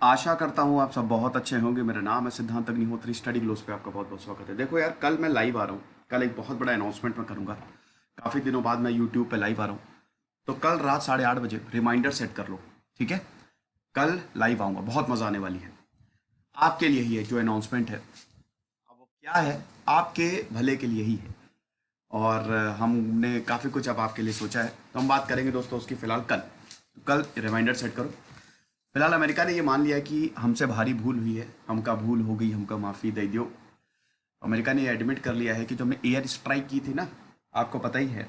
आशा करता हूँ आप सब बहुत अच्छे होंगे। मेरा नाम है सिद्धांत अग्निहोत्री। स्टडी ग्लोस पे आपका बहुत बहुत स्वागत है। देखो यार, कल मैं लाइव आ रहा हूँ। कल एक बहुत बड़ा अनाउंसमेंट मैं करूँगा। काफ़ी दिनों बाद मैं यूट्यूब पे लाइव आ रहा हूँ। तो कल रात 8:30 बजे रिमाइंडर सेट कर लो, ठीक है। कल लाइव आऊँगा, बहुत मज़ा आने वाली है। आपके लिए ही है जो अनाउंसमेंट है। अब वो क्या है, आपके भले के लिए ही है। और हमने काफ़ी कुछ अब आपके लिए सोचा है, तो हम बात करेंगे दोस्तों उसकी। फ़िलहाल कल रिमाइंडर सेट करो। फिलहाल अमेरिका ने ये मान लिया कि हमसे भारी भूल हुई है, हमका भूल हो गई, हमका माफ़ी दे दियो। अमेरिका ने ये एडमिट कर लिया है कि जो हमने एयर स्ट्राइक की थी ना, आपको पता ही है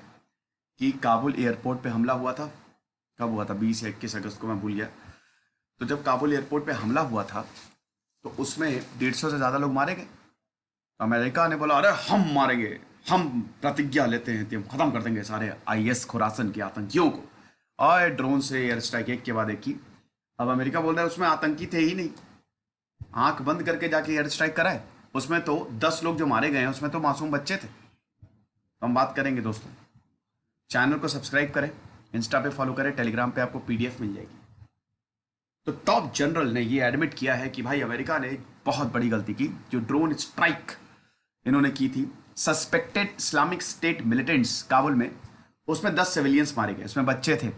कि काबुल एयरपोर्ट पे हमला हुआ था। कब हुआ था? 20 या 21 अगस्त को, मैं भूल गया। तो जब काबुल एयरपोर्ट पे हमला हुआ था तो उसमें 150 से ज़्यादा लोग मारे गए। तो अमेरिका ने बोला, अरे हम मारेंगे, हम प्रतिज्ञा लेते हैं कि हम ख़त्म कर देंगे सारे आईएस खुरासन के आतंकियों को। और ड्रोन से एयर स्ट्राइक एक के बाद एक की। अब अमेरिका बोल रहा है उसमें आतंकी थे ही नहीं। आंख बंद करके जाके एयर स्ट्राइक कराए। उसमें तो 10 लोग जो मारे गए हैं उसमें तो मासूम बच्चे थे। तो हम बात करेंगे दोस्तों। चैनल को सब्सक्राइब करें, इंस्टा पे फॉलो करें, टेलीग्राम पे आपको पीडीएफ मिल जाएगी। तो टॉप जनरल ने ये एडमिट किया है कि भाई अमेरिका ने बहुत बड़ी गलती की। जो ड्रोन स्ट्राइक इन्होंने की थी suspected Islamic state militants Kabul में, उसमें 10 सिविलियंस मारे गए, उसमें बच्चे थे।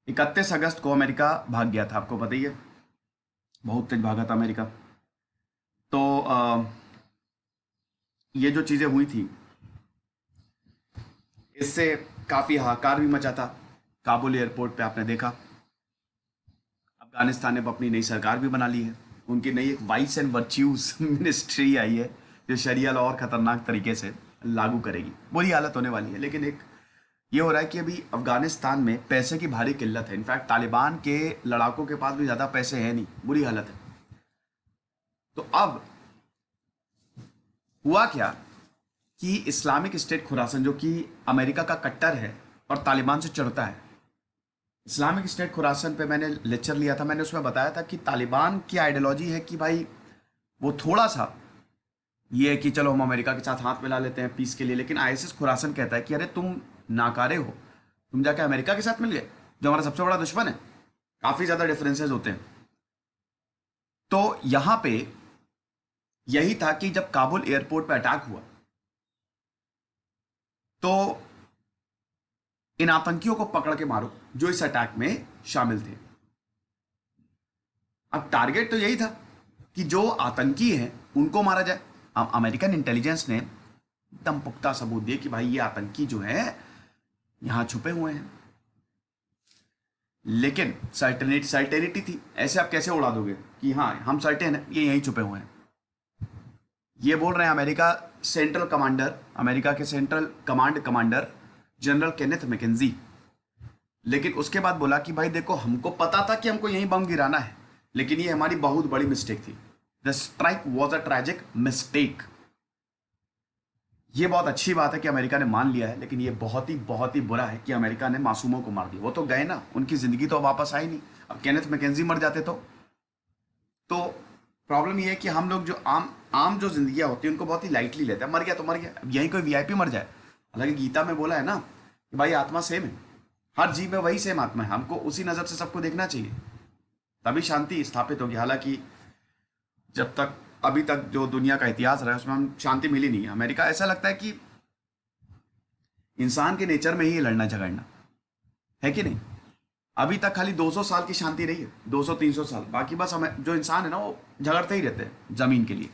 31 अगस्त को अमेरिका भाग गया था, आपको पता ही है। बहुत तेज भागा था अमेरिका। तो ये जो चीज़ें हुई थी इससे काफ़ी हाहाकार भी मचा था। काबुल एयरपोर्ट पे आपने देखा, अफगानिस्तान ने अब अपनी नई सरकार भी बना ली है। उनकी नई एक वाइस एंड वर्च्यूज मिनिस्ट्री आई है जो शरिया लॉ और ख़तरनाक तरीके से लागू करेगी। बुरी हालत होने वाली है, लेकिन एक ये हो रहा है कि अभी अफगानिस्तान में पैसे की भारी किल्लत है। इनफैक्ट तालिबान के लड़ाकों के पास भी ज़्यादा पैसे हैं नहीं, बुरी हालत है। तो अब हुआ क्या कि इस्लामिक स्टेट खुरासन, जो कि अमेरिका का कट्टर है और तालिबान से चिढ़ता है। इस्लामिक स्टेट खुरासन पे मैंने लेक्चर लिया था, मैंने उसमें बताया था कि तालिबान की आइडियोलॉजी है कि भाई वो थोड़ा सा ये है कि चलो हम अमेरिका के साथ हाथ मिला लेते हैं पीस के लिए, लेकिन आईएसएस खुरासन कहता है कि अरे तुम नाकारे हो, तुम जाके अमेरिका के साथ मिल गए जो हमारा सबसे बड़ा दुश्मन है। काफ़ी ज़्यादा डिफरेंसेस होते हैं। तो यहाँ पे यही था कि जब काबुल एयरपोर्ट पे अटैक हुआ तो इन आतंकियों को पकड़ के मारो जो इस अटैक में शामिल थे। अब टारगेट तो यही था कि जो आतंकी हैं उनको मारा जाए। अब अमेरिकन इंटेलिजेंस ने एकदम पुख्ता सबूत दिए कि भाई ये आतंकी जो है यहां छुपे हुए हैं। लेकिन सर्टेनिटी थी, ऐसे आप कैसे उड़ा दोगे कि हाँ हम सर्टेन हैं ये यहीं छुपे हुए हैं। ये बोल रहे हैं अमेरिका के central command commander general Kenneth McKenzie. लेकिन उसके बाद बोला कि भाई देखो, हमको पता था कि हमको यहीं बम गिराना है, लेकिन ये हमारी बहुत बड़ी मिस्टेक थी। The strike was a tragic mistake. ये बहुत अच्छी बात है कि अमेरिका ने मान लिया है, लेकिन ये बहुत ही बुरा है कि अमेरिका ने मासूमों को मार दिया। वो तो गए ना, उनकी जिंदगी तो वापस आई नहीं। अब केनेथ मैकेंजी मर जाते तो प्रॉब्लम ये है कि हम लोग जो आम आम जो जिंदगी होती है उनको बहुत ही लाइटली लेते हैं। मर गया तो मर गया, अब यहीं कोई वीआईपी मर जाए। हालांकि गीता में बोला है ना कि भाई आत्मा सेम है, हर जीव में वही सेम आत्मा है, हमको उसी नज़र से सबको देखना चाहिए, तभी शांति स्थापित होगी। हालांकि जब तक अभी तक जो दुनिया का इतिहास रहा है उसमें हम शांति मिली नहीं है। अमेरिका ऐसा लगता है कि इंसान के नेचर में ही है लड़ना झगड़ना, है कि नहीं। अभी तक खाली 200 साल की शांति रही है, 200-300 साल। बाकी बस हमें जो इंसान है ना वो झगड़ते ही रहते हैं जमीन के लिए।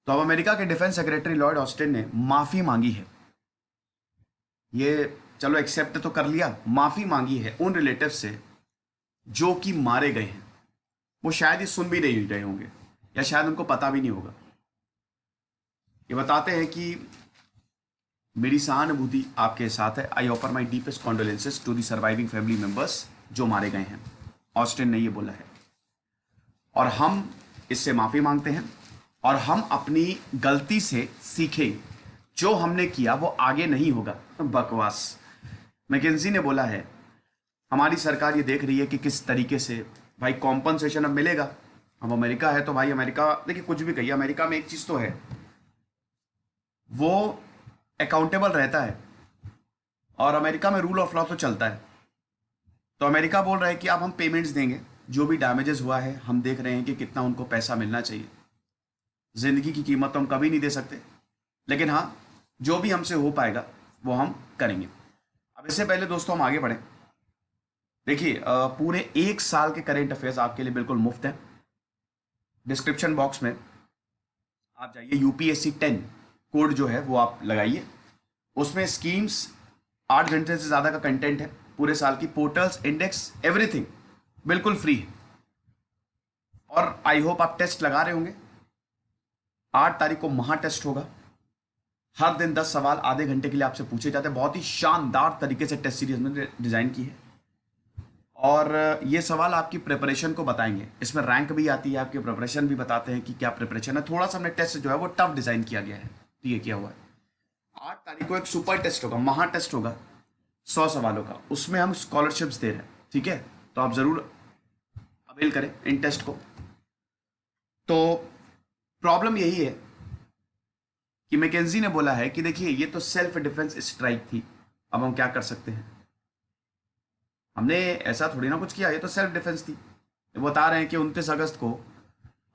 तो अब अमेरिका के डिफेंस सेक्रेटरी लॉयड ऑस्टिन ने माफी मांगी है। ये चलो एक्सेप्ट तो कर लिया, माफी मांगी है उन रिलेटिव से जो कि मारे गए हैं। वो शायद ये सुन भी नहीं रहे होंगे या शायद उनको पता भी नहीं होगा। ये बताते हैं कि मेरी सहानुभूति आपके साथ है। I offer my deepest condolences to the surviving family members जो मारे गए हैं, ऑस्टिन ने ये बोला है। और हम इससे माफी मांगते हैं और हम अपनी गलती से सीखें। जो हमने किया वो आगे नहीं होगा। बकवास। मैकेंजी ने बोला है हमारी सरकार ये देख रही है कि किस तरीके से भाई कॉम्पनसेशन अब मिलेगा। अब अमेरिका है तो भाई अमेरिका, देखिए कुछ भी कहिए, अमेरिका में एक चीज़ तो है, वो अकाउंटेबल रहता है और अमेरिका में रूल ऑफ लॉ तो चलता है। तो अमेरिका बोल रहा है कि अब हम पेमेंट्स देंगे, जो भी डैमेजेस हुआ है हम देख रहे हैं कि कितना उनको पैसा मिलना चाहिए। ज़िंदगी की कीमत तो हम कभी नहीं दे सकते, लेकिन हाँ, जो भी हमसे हो पाएगा वो हम करेंगे। अब इससे पहले दोस्तों हम आगे बढ़ें, देखिए पूरे 1 साल के करेंट अफेयर्स आपके लिए बिल्कुल मुफ्त है। डिस्क्रिप्शन बॉक्स में आप जाइए, UPSC 10 कोड जो है वो आप लगाइए, उसमें स्कीम्स 8 घंटे से ज़्यादा का कंटेंट है, पूरे साल की पोर्टल्स, इंडेक्स, एवरीथिंग बिल्कुल फ्री है। और आई होप आप टेस्ट लगा रहे होंगे। 8 तारीख को महा टेस्ट होगा। हर दिन 10 सवाल आधे घंटे के लिए आपसे पूछे जाते हैं। बहुत ही शानदार तरीके से टेस्ट सीरीज में डिजाइन की है, और ये सवाल आपकी प्रिपरेशन को बताएंगे। इसमें रैंक भी आती है, आपकी प्रिपरेशन भी बताते हैं कि क्या प्रिपरेशन है। थोड़ा सा हमने टेस्ट जो है वो टफ डिजाइन किया गया है, तो ये किया हुआ है। 8 तारीख को एक सुपर टेस्ट होगा, महा टेस्ट होगा 100 सवालों का, उसमें हम स्कॉलरशिप्स दे रहे हैं, ठीक है। तो आप जरूर अवेल करें इन टेस्ट को। तो प्रॉब्लम यही है कि मैकेंजी ने बोला है कि देखिए ये तो सेल्फ डिफेंस स्ट्राइक थी, अब हम क्या कर सकते हैं। हमने ऐसा थोड़ी ना कुछ किया, ये तो सेल्फ डिफेंस थी। ये बता रहे हैं कि 29 अगस्त को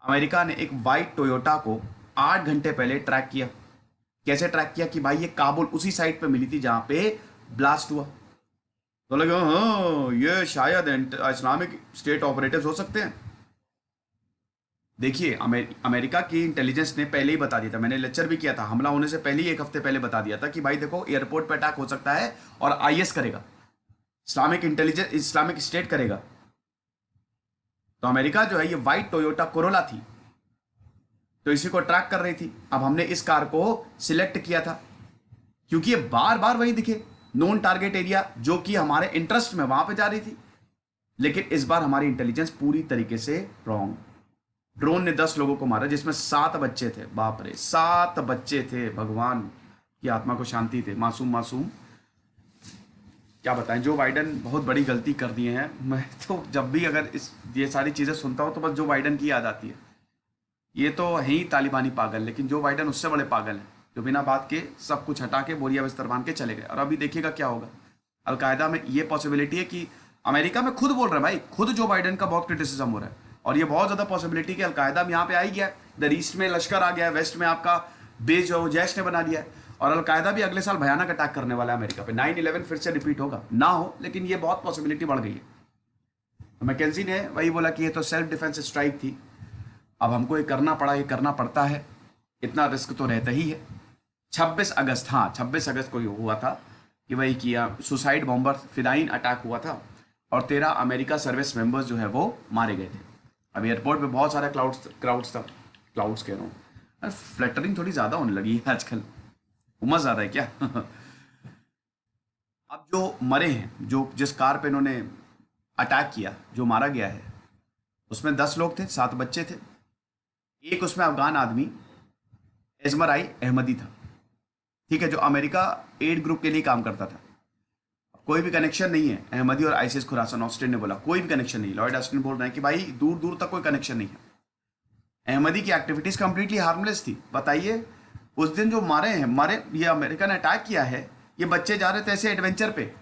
अमेरिका ने एक वाइट टोयोटा को 8 घंटे पहले ट्रैक किया। कैसे ट्रैक किया कि भाई ये काबुल उसी साइट पे मिली थी जहां पे ब्लास्ट हुआ। तो लगे हाँ ये शायद इस्लामिक स्टेट ऑपरेटिव्स हो सकते हैं। देखिए अमेरिका की इंटेलिजेंस ने पहले ही बता दिया था, मैंने लेक्चर भी किया था, हमला होने से पहले ही 1 हफ्ते पहले बता दिया था कि भाई देखो एयरपोर्ट पे अटैक हो सकता है और IS करेगा, इस्लामिक इंटेलिजेंस, इस्लामिक स्टेट करेगा। तो अमेरिका जो है ये वाइट टोयोटा कोरोला थी, तो इसी को ट्रैक कर रही थी। अब हमने इस कार को सिलेक्ट किया था क्योंकि ये बार बार वही दिखे, नॉन टारगेट एरिया, जो कि हमारे इंटरेस्ट में वहां पे जा रही थी। लेकिन इस बार हमारी इंटेलिजेंस पूरी तरीके से रॉन्ग। ड्रोन ने 10 लोगों को मारा, जिसमें 7 बच्चे थे। बाप रे, 7 बच्चे थे, भगवान की आत्मा को शांति थे, मासूम मासूम। क्या बताएं, जो बाइडन बहुत बड़ी गलती कर दिए हैं। मैं तो जब भी अगर ये सारी चीज़ें सुनता हूँ तो बस जो बाइडन की याद आती है। ये तो है ही तालिबानी पागल, लेकिन जो बाइडन उससे बड़े पागल हैं, जो बिना बात के सब कुछ हटा के बोरिया बिस्तर बांध के चले गए। और अभी देखिएगा क्या होगा। अलकायदा में ये पॉसिबिलिटी है कि अमेरिका में खुद बोल रहा है भाई, खुद जो बाइडन का बहुत क्रिटिसिज्म हो रहा है, और ये बहुत ज़्यादा पॉसिबिलिटी कि अलकायदा में यहाँ पे आ ही गया है। इधर ईस्ट में लश्कर आ गया है, वेस्ट में आपका बेस जो है जैश ने बना दिया है, और अलकायदा भी अगले साल भयानक अटैक करने वाला है अमेरिका पे। 9/11 फिर से रिपीट होगा ना हो, लेकिन ये बहुत पॉसिबिलिटी बढ़ गई है। तो मैकेंजी ने वही बोला कि ये तो सेल्फ डिफेंस स्ट्राइक थी, अब हमको ये करना पड़ा, ये करना पड़ता है, इतना रिस्क तो रहता ही है। 26 अगस्त, हाँ 26 अगस्त को ये हुआ था कि वही किया, सुसाइड बॉम्बर फिदाइन अटैक हुआ था, और 13 अमेरिका सर्विस मेंबर्स जो है वो मारे गए थे। अब एयरपोर्ट पे बहुत सारा क्राउड्स कह रहा हूँ, अरे फ्लैटरिंग थोड़ी ज़्यादा होने लगी है आजकल, उमस ज़्यादा है क्या। अब जो मरे हैं, जो जिस कार पे इन्होंने अटैक किया, जो मारा गया है, उसमें 10 लोग थे, 7 बच्चे थे। एक उसमें अफगान आदमी एजमराई अहमदी था, ठीक है, जो अमेरिका एड ग्रुप के लिए काम करता था। कोई भी कनेक्शन नहीं है अहमदी और आईसीस खुरासान, ऑस्टिन ने बोला कोई भी कनेक्शन नहीं। लॉयड ऑस्टिन बोल रहे हैं कि भाई दूर दूर तक कोई कनेक्शन नहीं है। अहमदी की एक्टिविटीज कंप्लीटली हार्मलेस थी। बताइए उस दिन जो मारे ये अमेरिका ने अटैक किया है, ये बच्चे जा रहे थे ऐसे एडवेंचर पे,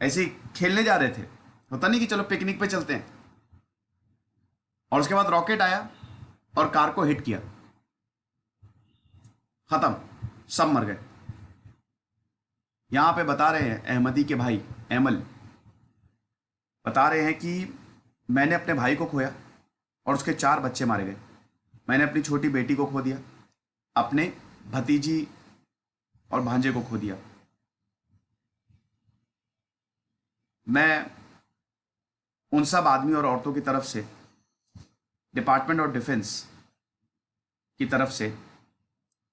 ऐसे ही खेलने जा रहे थे, होता नहीं कि चलो पिकनिक पे चलते हैं, और उसके बाद रॉकेट आया और कार को हिट किया, खत्म, सब मर गए। यहां पे बता रहे हैं अहमदी के भाई एमल बता रहे हैं कि मैंने अपने भाई को खोया और उसके 4 बच्चे मारे गए। मैंने अपनी छोटी बेटी को खो दिया, अपने भतीजी और भांजे को खो दिया। मैं उन सब आदमी और औरतों की तरफ से, डिपार्टमेंट ऑफ डिफेंस की तरफ से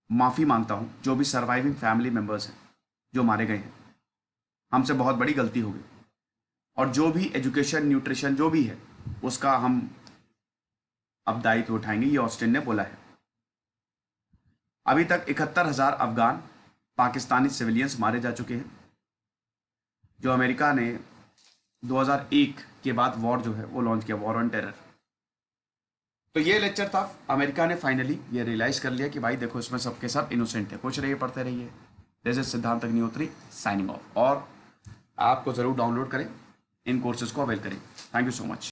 माफ़ी मांगता हूं, जो भी सर्वाइविंग फैमिली मेंबर्स हैं जो मारे गए हैं। हमसे बहुत बड़ी गलती हो गई, और जो भी एजुकेशन, न्यूट्रिशन जो भी है उसका हम अब दायित्व उठाएंगे, ये ऑस्टिन ने बोला है। अभी तक 71,000 अफगान पाकिस्तानी सिविलियंस मारे जा चुके हैं, जो अमेरिका ने 2001 के बाद वॉर जो है वो लॉन्च किया, वॉर ऑन टेरर। तो ये लेक्चर था, अमेरिका ने फाइनली ये रियलाइज कर लिया कि भाई देखो इसमें सबके सब इनोसेंट है। कुछ रहिए, पढ़ते रहिए। दिस इज सिद्धांत अग्निहोत्री साइनिंग ऑफ। और आपको ज़रूर डाउनलोड करें इन कोर्सेज को अवेल करें। Thank you so much.